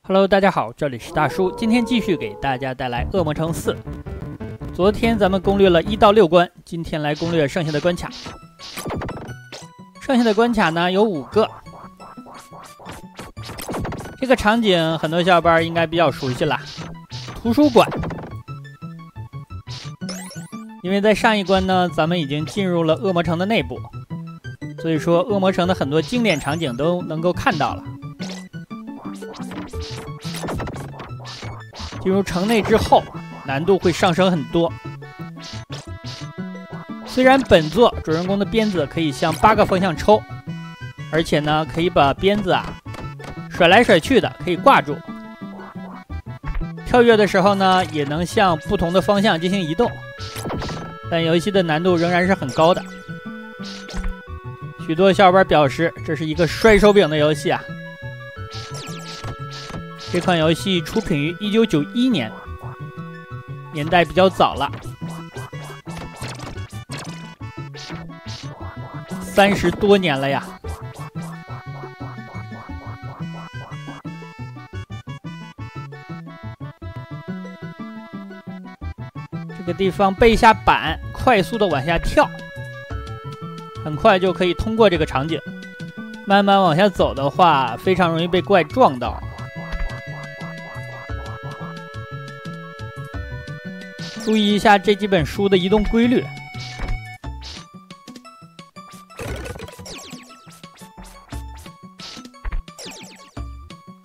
Hello， 大家好，这里是大叔，今天继续给大家带来《恶魔城4》。昨天咱们攻略了1到6关，今天来攻略剩下的关卡。剩下的关卡呢有5个。这个场景很多小伙伴应该比较熟悉啦，图书馆。因为在上一关呢，咱们已经进入了恶魔城的内部，所以说恶魔城的很多经典场景都能够看到了。进入城内之后，难度会上升很多。虽然本作主人公的鞭子可以向8个方向抽，而且呢可以把鞭子甩来甩去的，可以挂住。跳跃的时候呢，也能向不同的方向进行移动。但游戏的难度仍然是很高的。许多小伙伴表示，这是一个摔手柄的游戏啊。这款游戏出品于1991年，年代比较早了，30多年了呀。这个地方背一下板，快速的往下跳，很快就可以通过这个场景。慢慢往下走的话，非常容易被怪撞到。注意一下这几本书的移动规律。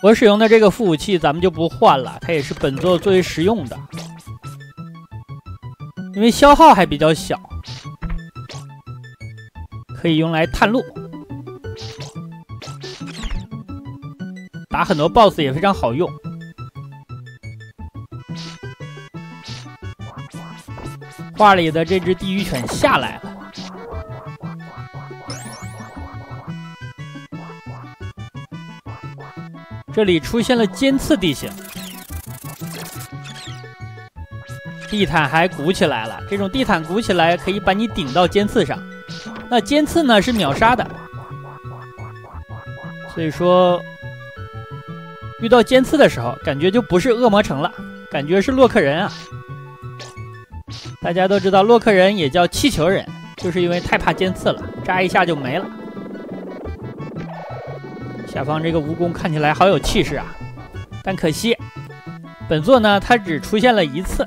我使用的这个副武器咱们就不换了，它也是本作最为实用的，因为消耗还比较小，可以用来探路，打很多 BOSS 也非常好用。画里的这只地狱犬下来了，这里出现了尖刺地形，地毯还鼓起来了。这种地毯鼓起来可以把你顶到尖刺上，那尖刺呢是秒杀的，所以说遇到尖刺的时候，感觉就不是恶魔城了，感觉是洛克人啊。大家都知道洛克人也叫气球人，就是因为太怕尖刺了，扎一下就没了。下方这个蜈蚣看起来好有气势啊，但可惜本作呢它只出现了1次。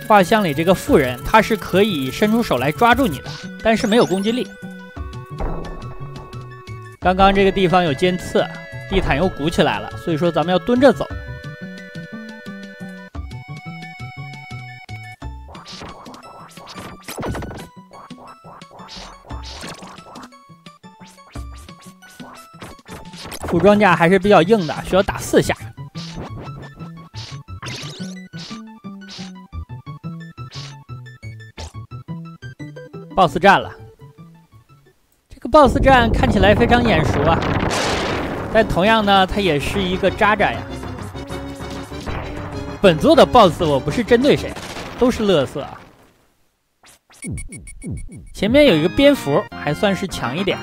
画像里这个妇人，她是可以伸出手来抓住你的，但是没有攻击力。刚刚这个地方有尖刺，地毯又鼓起来了，所以说咱们要蹲着走。副装甲还是比较硬的，需要打4下。BOSS 战了，这个 BOSS 战看起来非常眼熟啊，但同样呢，它也是一个渣渣呀。本作的 BOSS 我不是针对谁，都是垃圾啊。前面有一个蝙蝠，还算是强一点。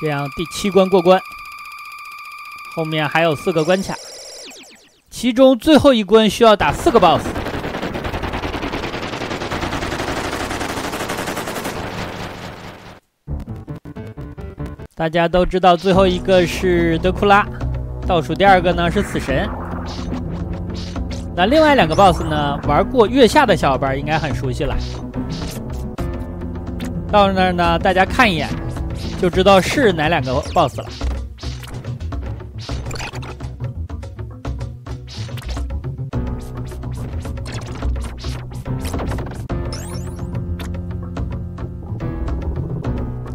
这样第7关过关，后面还有4个关卡，其中最后一关需要打4个 BOSS。大家都知道最后一个是德库拉，倒数第2个呢是死神。那另外2个 BOSS 呢，玩过月下的小伙伴应该很熟悉了。到那儿呢，大家看一眼就知道是哪2个 BOSS 了。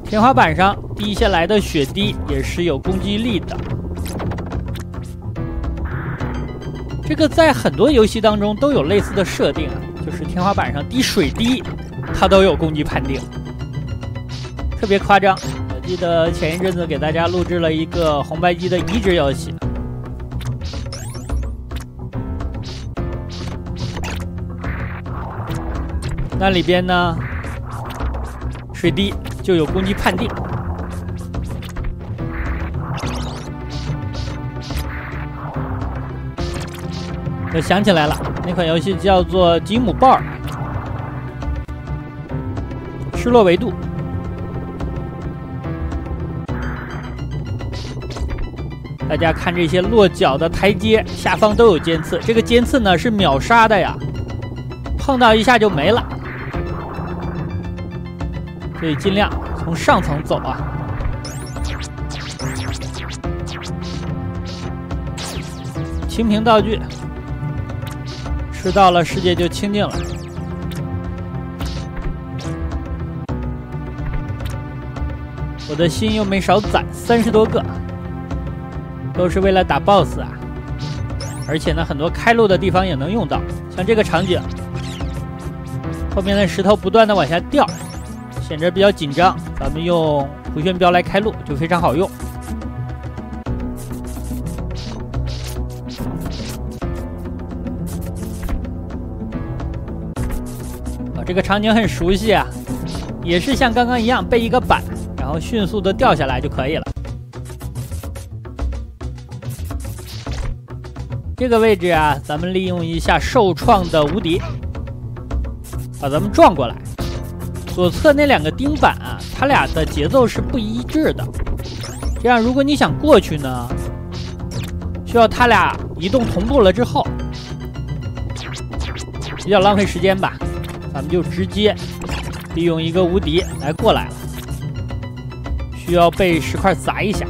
天花板上滴下来的血滴也是有攻击力的，这个在很多游戏当中都有类似的设定啊，就是天花板上滴水滴，它都有攻击判定，特别夸张。我记得前一阵子给大家录制了一个红白机的移植游戏，那里边呢水滴就有攻击判定。我想起来了，那款游戏叫做《吉姆鲍尔》，失落维度。大家看这些落脚的台阶，下方都有尖刺，这个尖刺呢是秒杀的呀，碰到一下就没了，所以尽量从上层走啊。清屏道具，吃到了世界就清净了。我的心又没少攒，30多个。都是为了打 BOSS 啊，而且呢，很多开路的地方也能用到，像这个场景，后面的石头不断的往下掉，显得比较紧张，咱们用回旋镖来开路就非常好用。这个场景很熟悉啊，也是像刚刚一样背一个板，然后迅速的掉下来就可以了。这个位置啊，咱们利用一下受创的无敌，把咱们撞过来。左侧那2个钉板啊，它俩的节奏是不一致的。这样，如果你想过去呢，需要它俩移动同步了之后，比较浪费时间吧。咱们就直接利用一个无敌来过来了，需要被石块砸一下。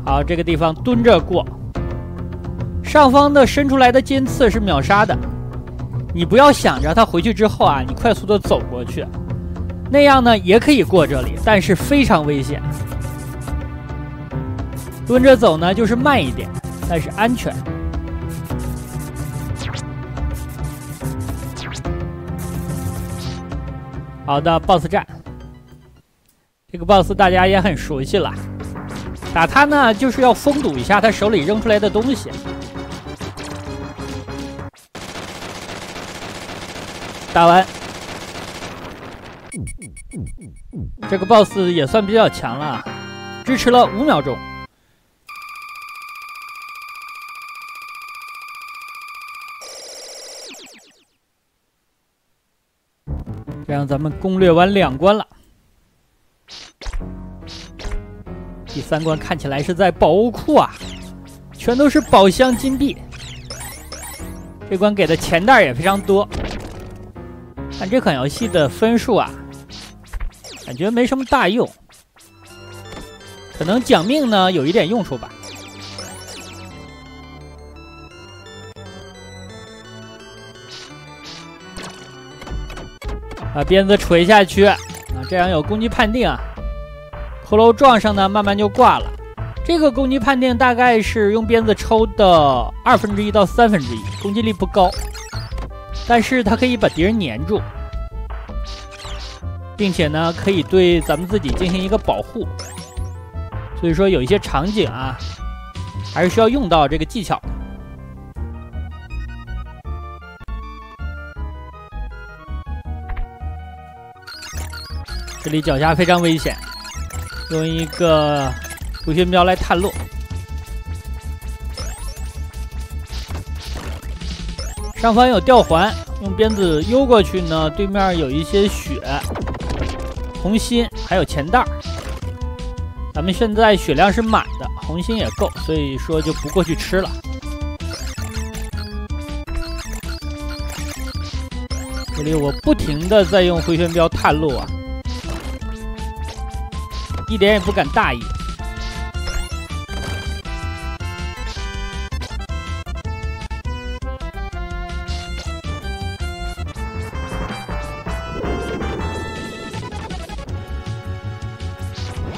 好，这个地方蹲着过，上方的伸出来的尖刺是秒杀的。你不要想着它回去之后啊，你快速的走过去，那样呢也可以过这里，但是非常危险。蹲着走呢就是慢一点，但是安全。好的 ，BOSS 战，这个 BOSS 大家也很熟悉了。打他呢，就是要封堵一下他手里扔出来的东西。打完，这个 BOSS 也算比较强了，支持了5秒钟。这样咱们攻略完2关了。第3关看起来是在宝物库啊，全都是宝箱金币。这关给的钱袋也非常多。但这款游戏的分数啊，感觉没什么大用，可能奖命呢有一点用处吧。把鞭子锤下去啊，这样有攻击判定啊。骷髅撞上呢，慢慢就挂了。这个攻击判定大概是用鞭子抽的1/2到1/3，攻击力不高，但是它可以把敌人粘住，并且呢可以对咱们自己进行一个保护。所以说有一些场景啊，还是需要用到这个技巧的。这里脚下非常危险，用一个回旋镖来探路。上方有吊环，用鞭子悠过去呢，对面有一些血、红心还有钱袋。咱们现在血量是满的，红心也够，所以说就不过去吃了。这里我不停的在用回旋镖探路啊，一点也不敢大意。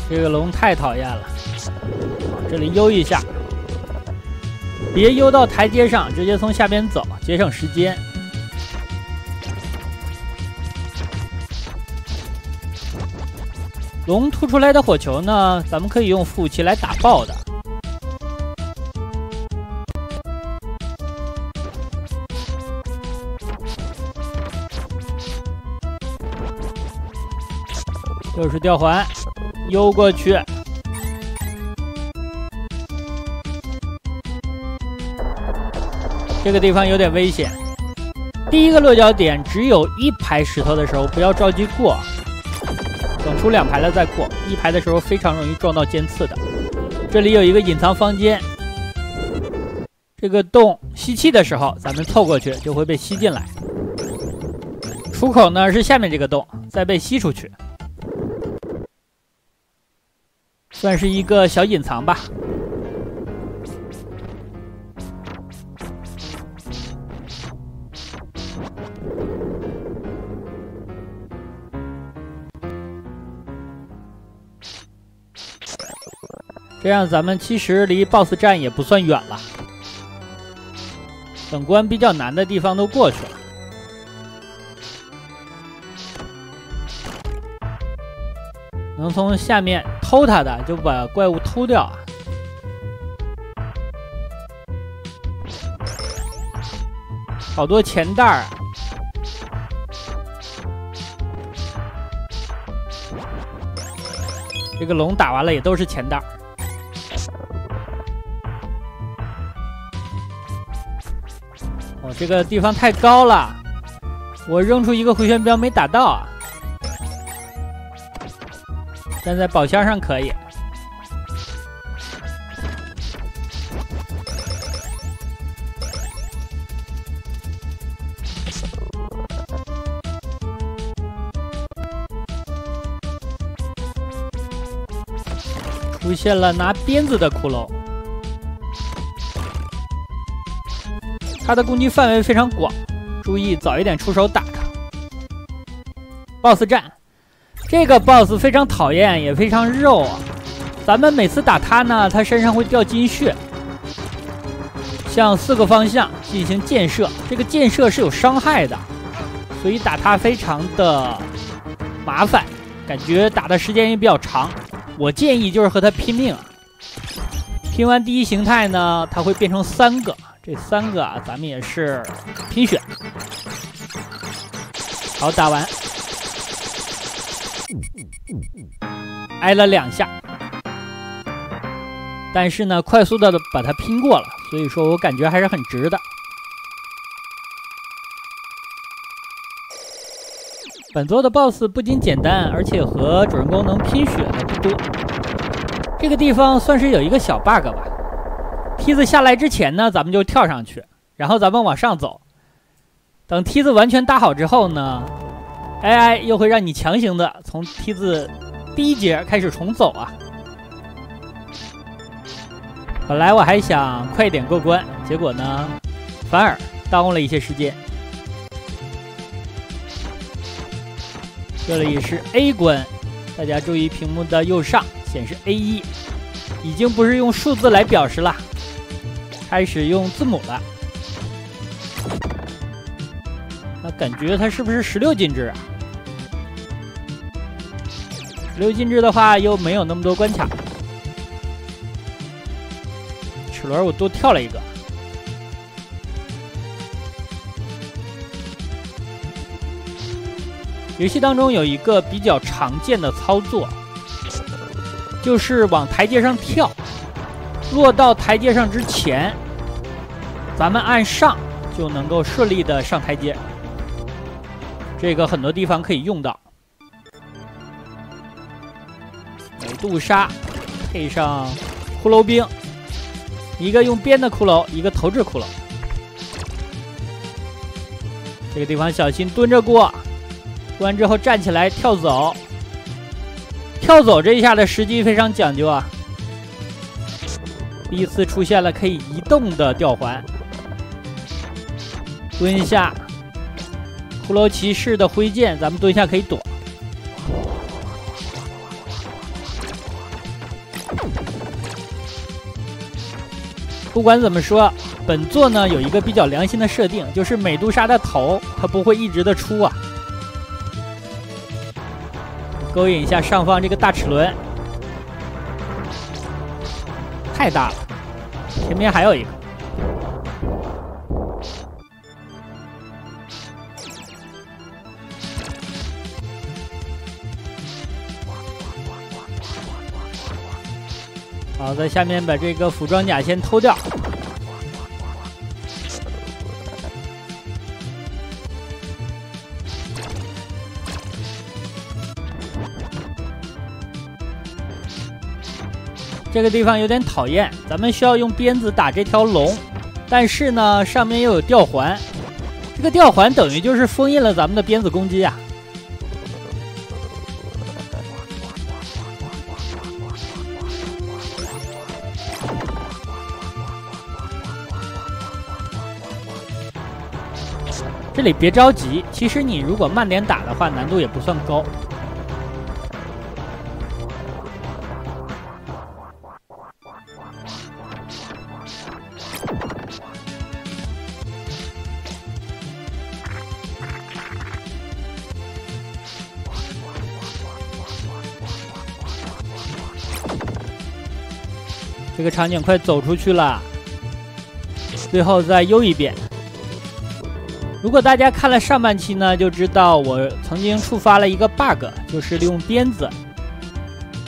这个龙太讨厌了，这里悠一下，别悠到台阶上，直接从下边走，节省时间。龙吐出来的火球呢，咱们可以用副武器来打爆的。又是吊环，悠过去。这个地方有点危险。第一个落脚点只有1排石头的时候，不要着急过，等出2排了再过。1排的时候非常容易撞到尖刺的。这里有一个隐藏房间，这个洞吸气的时候，咱们凑过去就会被吸进来。出口呢是下面这个洞，再被吸出去，算是一个小隐藏吧。这样咱们其实离 BOSS 战也不算远了，等关比较难的地方都过去了。能从下面偷它的就把怪物偷掉啊！好多钱袋啊！这个龙打完了也都是钱袋。哦，这个地方太高了，我扔出一个回旋镖没打到啊！站在宝箱上可以。出现了拿鞭子的骷髅，它的攻击范围非常广，注意早一点出手打它。BOSS 战，这个 BOSS 非常讨厌，也非常肉啊。咱们每次打它呢，它身上会掉金血，向4个方向进行箭射，这个箭射是有伤害的，所以打它非常的麻烦，感觉打的时间也比较长。我建议就是和它拼命啊！拼完第1形态呢，它会变成3个，这3个啊，咱们也是拼血。好，打完，挨了2下，但是呢，快速的把它拼过了，所以说我感觉还是很值的。本作的 BOSS 不仅简单，而且和主人公能拼血的不多。这个地方算是有一个小 bug 吧。梯子下来之前呢，咱们就跳上去，然后咱们往上走。等梯子完全搭好之后呢 ，AI 又会让你强行的从梯子第1节开始重走啊。本来我还想快一点过关，结果呢，反而耽误了一些时间。这里是 A 关，大家注意屏幕的右上显示 A1， 已经不是用数字来表示了，开始用字母了。那感觉它是不是16进制啊？16进制的话又没有那么多关卡。齿轮我多跳了一个。游戏当中有一个比较常见的操作，就是往台阶上跳，落到台阶上之前，咱们按上就能够顺利的上台阶。这个很多地方可以用到。美杜莎配上骷髅兵，一个用鞭的骷髅，一个投掷骷髅。这个地方小心蹲着过。过完之后站起来跳走，跳走这一下的时机非常讲究啊！第1次出现了可以移动的吊环，蹲下，骷髅骑士的挥剑，咱们蹲下可以躲。不管怎么说，本作呢有一个比较良心的设定，就是美杜莎的头它不会一直的出啊。勾引一下上方这个大齿轮，太大了，前面还有一个。好，在下面把这个服装甲先偷掉。这个地方有点讨厌，咱们需要用鞭子打这条龙，但是呢，上面又有吊环，这个吊环等于就是封印了咱们的鞭子攻击啊。这里别着急，其实你如果慢点打的话，难度也不算高。这个场景快走出去了，最后再悠一遍。如果大家看了上半期呢，就知道我曾经触发了一个 bug， 就是利用鞭子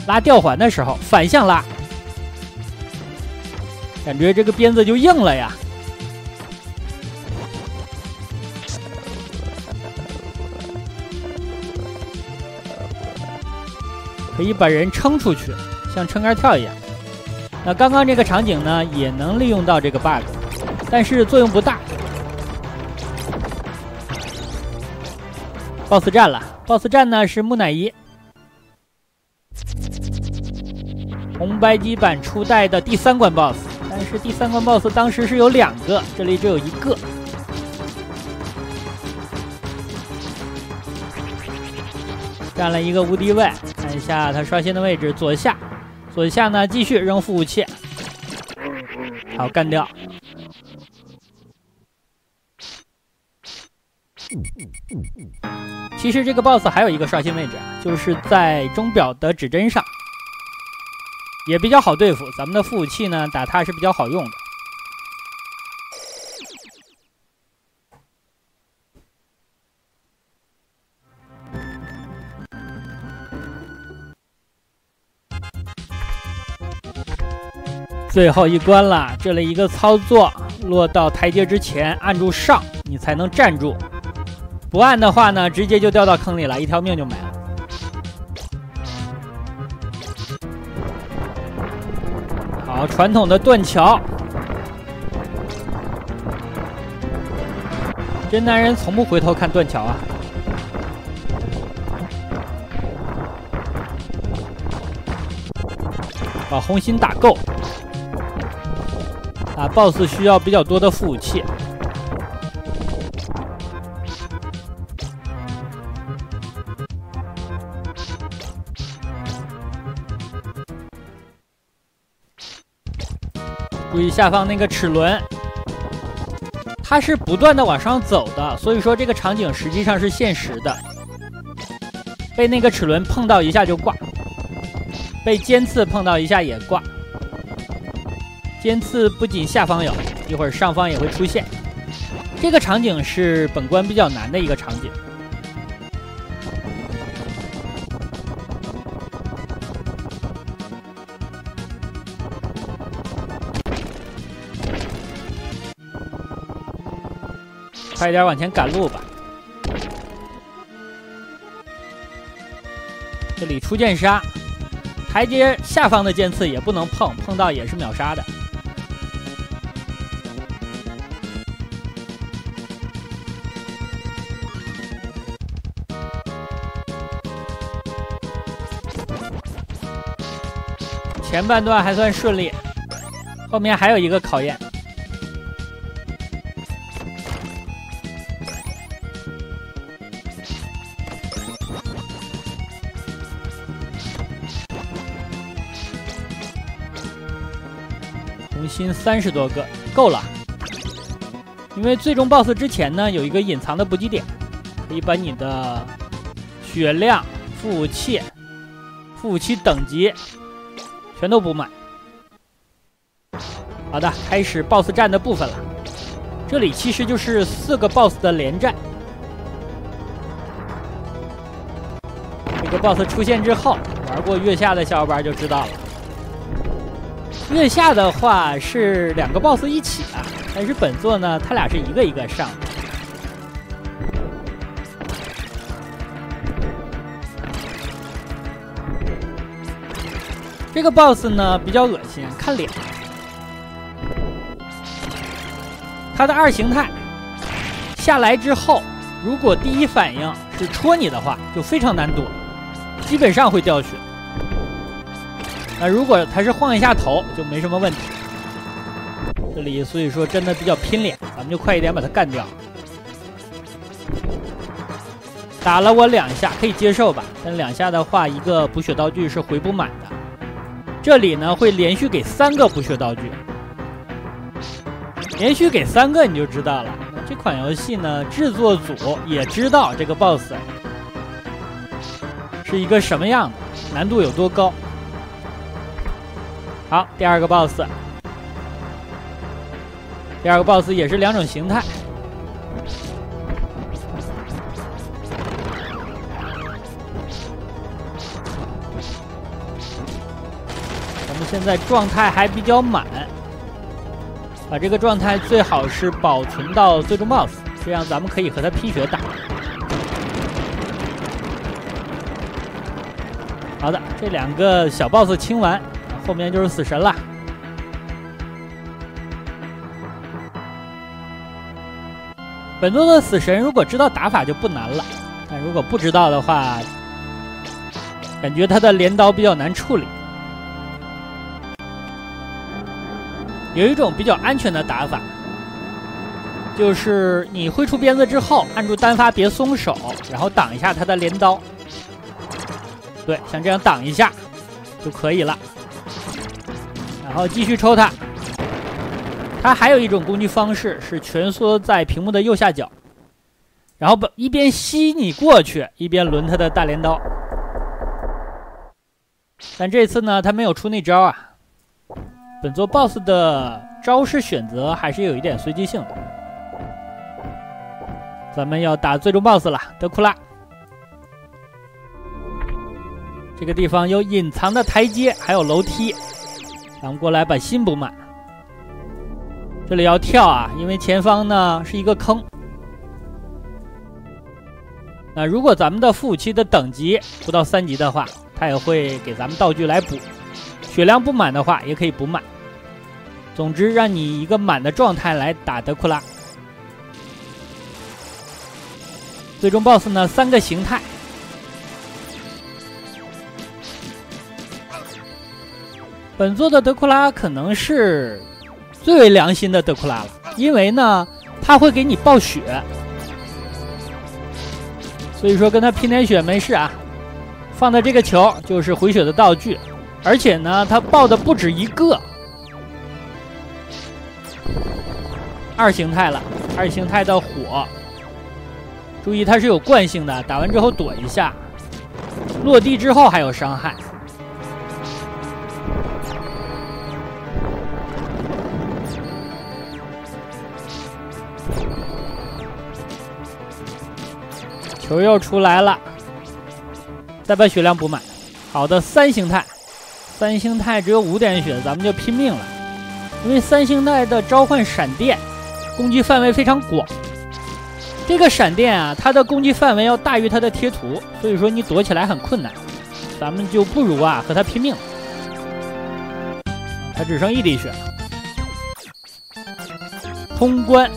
拉吊环的时候反向拉，感觉这个鞭子就硬了呀。可以把人撑出去，像撑杆跳一样。那刚刚这个场景呢，也能利用到这个 bug， 但是作用不大。BOSS 战了 ，BOSS 战呢是木乃伊，红白机版初代的第3关 BOSS， 但是第3关 BOSS 当时是有2个，这里只有1个。占了一个无敌位，看一下他刷新的位置，左下。左下呢，继续扔副武器，好干掉。其实这个 BOSS 还有一个刷新位置，就是在钟表的指针上，也比较好对付。咱们的副武器呢，打它是比较好用的。最后一关了，这里一个操作，落到台阶之前按住上，你才能站住。不按的话呢，直接就掉到坑里了，一条命就没了。好，传统的断桥。真男人从不回头看断桥啊。把红心打够。打 BOSS 需要比较多的副武器。注意下方那个齿轮，它是不断的往上走的，所以说这个场景实际上是现实的。被那个齿轮碰到一下就挂，被尖刺碰到一下也挂。尖刺不仅下方有，一会儿上方也会出现。这个场景是本关比较难的一个场景。快点往前赶路吧。这里出剑杀，台阶下方的剑刺也不能碰，碰到也是秒杀的。前半段还算顺利，后面还有一个考验。红心30多个，够了。因为最终 BOSS 之前呢，有一个隐藏的补给点，可以把你的血量、副武器等级全都补满。好的，开始 BOSS 战的部分了。这里其实就是4个 BOSS 的连战。这个 BOSS 出现之后，玩过月下的小伙伴就知道了。月下的话是2个 BOSS 一起的，但是本作呢，他俩是一个一个上的。这个 BOSS 呢比较恶心，看脸。他的2形态下来之后，如果第一反应是戳你的话，就非常难躲，基本上会掉血。如果他是晃一下头，就没什么问题。这里所以说真的比较拼脸，咱们就快一点把他干掉。打了我2下可以接受吧，但2下的话，一个补血道具是回不满的。这里呢会连续给3个补血道具，连续给3个你就知道了。这款游戏呢，制作组也知道这个 BOSS 是一个什么样的，难度有多高。好，第2个 BOSS， 第2个 BOSS 也是2种形态。我们现在状态还比较满，把这个状态最好是保存到最终 BOSS， 这样咱们可以和他拼血打。好的，这2个小 BOSS 清完。后面就是死神了。本作的死神如果知道打法就不难了，但如果不知道的话，感觉他的镰刀比较难处理。有一种比较安全的打法，就是你挥出鞭子之后，按住单发别松手，然后挡一下他的镰刀。对，像这样挡一下就可以了。然后继续抽它。它还有一种攻击方式是蜷缩在屏幕的右下角，然后一边吸你过去，一边抡它的大镰刀。但这次呢，它没有出那招啊。本作 BOSS 的招式选择还是有一点随机性的。咱们要打最终 BOSS 了，德库拉。这个地方有隐藏的台阶，还有楼梯。咱们过来把心补满。这里要跳啊，因为前方呢是一个坑。那如果咱们的副武器的等级不到3级的话，它也会给咱们道具来补。血量不满的话，也可以补满。总之，让你一个满的状态来打德库拉。最终 BOSS 呢，3个形态。本作的德库拉可能是最为良心的德库拉了，因为呢，它会给你爆血，所以说跟他拼点血没事啊。放的这个球就是回血的道具，而且呢，它爆的不止一个。2形态了，2形态的火，注意它是有惯性的，打完之后躲一下，落地之后还有伤害。球又出来了，再把血量补满。好的，3形态，3形态只有5点血，咱们就拼命了。因为3形态的召唤闪电，攻击范围非常广。这个闪电啊，它的攻击范围要大于它的贴图，所以说你躲起来很困难。咱们就不如啊和它拼命了。它只剩1滴血了，通关。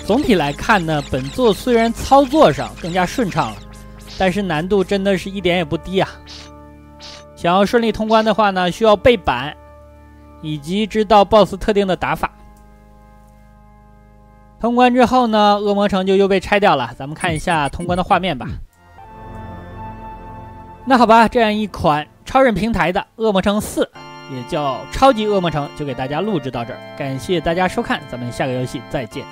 总体来看呢，本作虽然操作上更加顺畅了，但是难度真的是一点也不低啊。想要顺利通关的话呢，需要背板，以及知道 BOSS 特定的打法。通关之后呢，恶魔城就又被拆掉了。咱们看一下通关的画面吧。那好吧，这样一款超人平台的《恶魔城4》，也叫超级恶魔城，就给大家录制到这儿。感谢大家收看，咱们下个游戏再见。